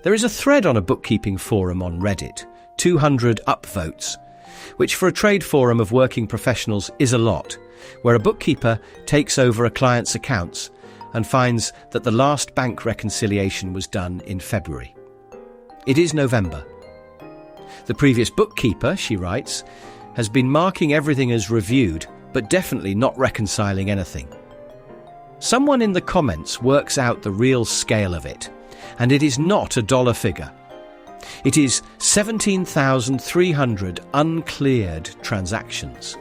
There is a thread on a bookkeeping forum on Reddit, 200 upvotes, which for a trade forum of working professionals is a lot, where a bookkeeper takes over a client's accounts and finds that the last bank reconciliation was done in February. It is November. The previous bookkeeper, she writes, has been marking everything as reviewed, but definitely not reconciling anything. Someone in the comments works out the real scale of it, and it is not a dollar figure. It is 17,300 uncleared transactions.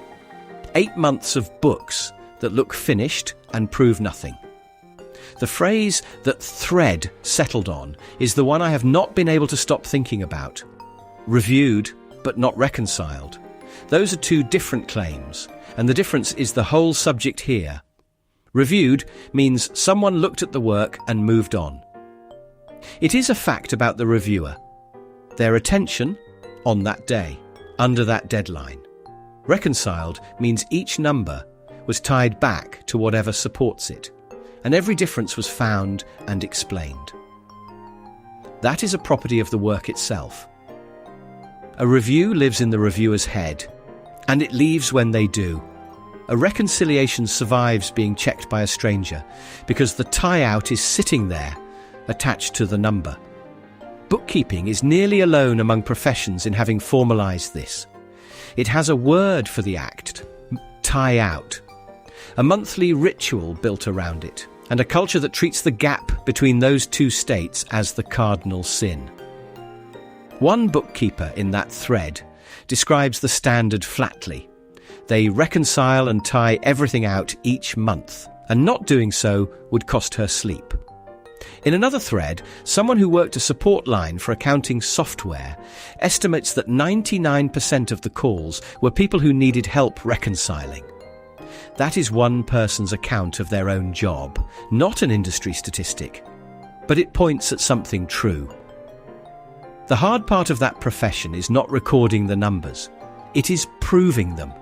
8 months of books that look finished and prove nothing. The phrase that thread settled on is the one I have not been able to stop thinking about. Reviewed, but not reconciled. Those are two different claims, and the difference is the whole subject here. Reviewed means someone looked at the work and moved on. It is a fact about the reviewer. Their attention on that day, under that deadline. Reconciled means each number was tied back to whatever supports it, and every difference was found and explained. That is a property of the work itself. A review lives in the reviewer's head, and it leaves when they do. A reconciliation survives being checked by a stranger because the tie-out is sitting there, attached to the number. Bookkeeping is nearly alone among professions in having formalized this. It has a word for the act, tie-out, a monthly ritual built around it, and a culture that treats the gap between those two states as the cardinal sin. One bookkeeper in that thread describes the standard flatly. They reconcile and tie everything out each month, and not doing so would cost her sleep. In another thread, someone who worked a support line for accounting software estimates that 99% of the calls were people who needed help reconciling. That is one person's account of their own job, not an industry statistic, but it points at something true. The hard part of that profession is not recording the numbers, it is proving them.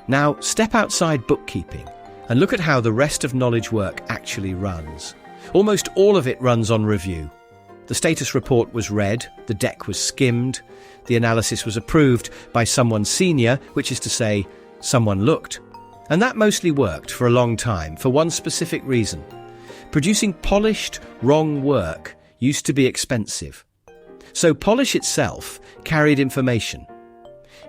Now, step outside bookkeeping and look at how the rest of knowledge work actually runs. Almost all of it runs on review. The status report was read, the deck was skimmed, the analysis was approved by someone senior, which is to say, someone looked. And that mostly worked for a long time for one specific reason. Producing polished, wrong work used to be expensive. So polish itself carried information.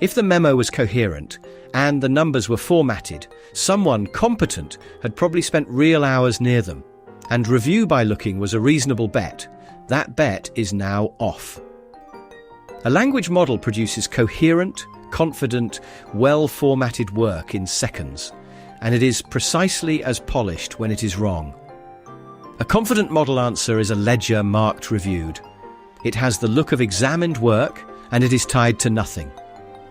If the memo was coherent and the numbers were formatted, someone competent had probably spent real hours near them. And review by looking was a reasonable bet. That bet is now off. A language model produces coherent, confident, well-formatted work in seconds, and it is precisely as polished when it is wrong. A confident model answer is a ledger marked reviewed. It has the look of examined work, and it is tied to nothing,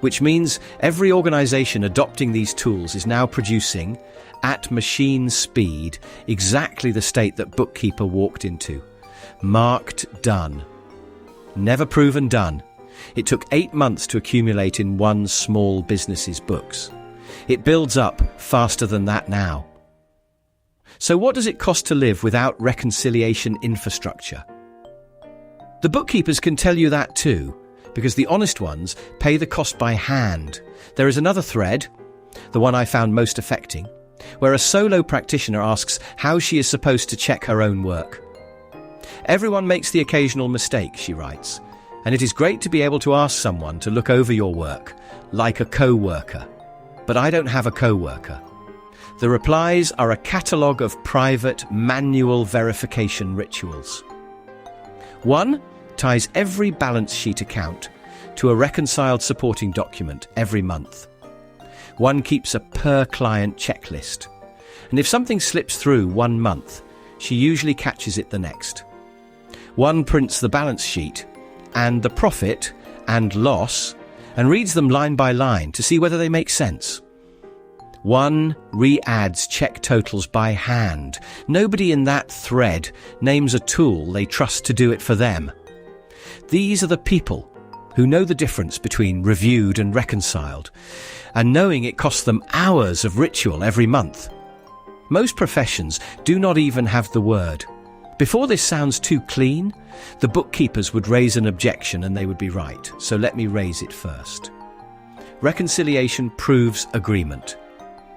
which means every organization adopting these tools is now producing, at machine speed, exactly the state that bookkeeper walked into. Marked done. Never proven done. It took 8 months to accumulate in one small business's books. It builds up faster than that now. So what does it cost to live without reconciliation infrastructure? The bookkeepers can tell you that too, because the honest ones pay the cost by hand. There is another thread, the one I found most affecting, where a solo practitioner asks how she is supposed to check her own work. Everyone makes the occasional mistake, she writes, and it is great to be able to ask someone to look over your work, like a co-worker. But I don't have a co-worker. The replies are a catalogue of private, manual verification rituals. One ties every balance sheet account to a reconciled supporting document every month. One keeps a per-client checklist, and if something slips through 1 month, she usually catches it the next. One prints the balance sheet and the profit and loss and reads them line by line to see whether they make sense. One re-adds check totals by hand. Nobody in that thread names a tool they trust to do it for them. These are the people who know the difference between reviewed and reconciled, and knowing it costs them hours of ritual every month. Most professions do not even have the word. Before this sounds too clean, the bookkeepers would raise an objection and they would be right, so let me raise it first. Reconciliation proves agreement.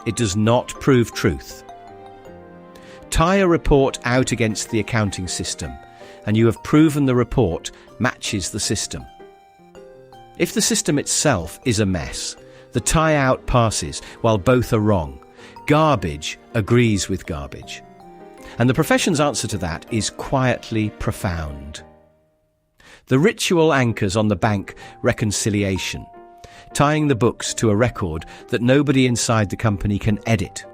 It does not prove truth. Tie a report out against the accounting system, and you have proven the report matches the system. If the system itself is a mess, the tie-out passes while both are wrong. Garbage agrees with garbage. And the profession's answer to that is quietly profound. The ritual anchors on the bank reconciliation, tying the books to a record that nobody inside the company can edit.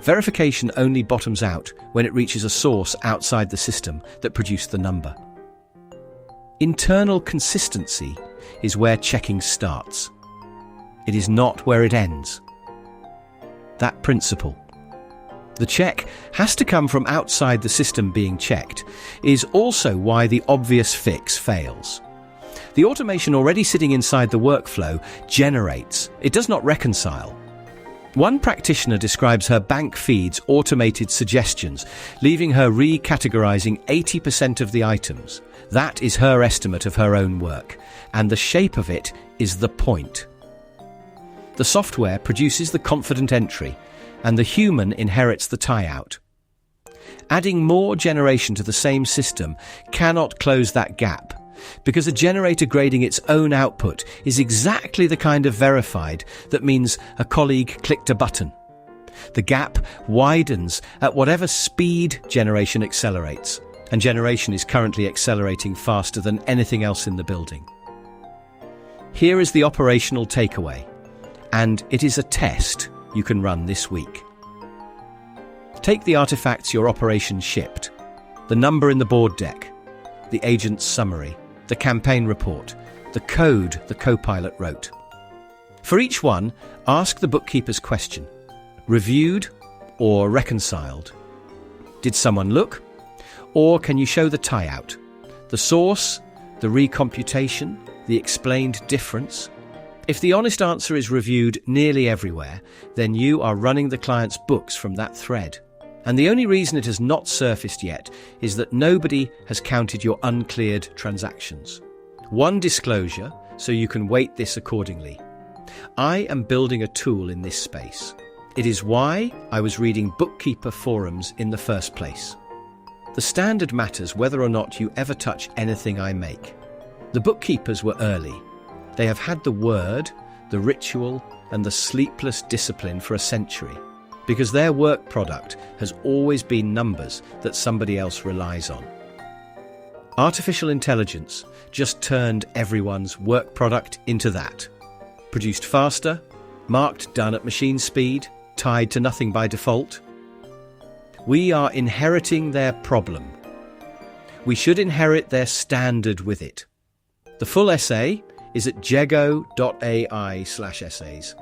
Verification only bottoms out when it reaches a source outside the system that produced the number. Internal consistency is where checking starts. It is not where it ends. That principle, the check has to come from outside the system being checked, is also why the obvious fix fails. The automation already sitting inside the workflow generates, it does not reconcile. One practitioner describes her bank feed's automated suggestions, leaving her recategorizing 80% of the items. That is her estimate of her own work, and the shape of it is the point. The software produces the confident entry, and the human inherits the tie-out. Adding more generation to the same system cannot close that gap, because a generator grading its own output is exactly the kind of verified that means a colleague clicked a button. The gap widens at whatever speed generation accelerates, and generation is currently accelerating faster than anything else in the building. Here is the operational takeaway, and it is a test you can run this week. Take the artifacts your operation shipped, the number in the board deck, the agent's summary, the campaign report, the code the co-pilot wrote. For each one, ask the bookkeeper's question: reviewed or reconciled? Did someone look? Or can you show the tie-out, the source, the recomputation, the explained difference? If the honest answer is reviewed nearly everywhere, then you are running the client's books from that thread. And the only reason it has not surfaced yet is that nobody has counted your uncleared transactions. One disclosure, so you can weight this accordingly. I am building a tool in this space. It is why I was reading bookkeeper forums in the first place. The standard matters whether or not you ever touch anything I make. The bookkeepers were early. They have had the word, the ritual, and the sleepless discipline for a century, because their work product has always been numbers that somebody else relies on. Artificial intelligence just turned everyone's work product into that. Produced faster, marked done at machine speed, tied to nothing by default. We are inheriting their problem. We should inherit their standard with it. The full essay is at jiegou.ai/essays.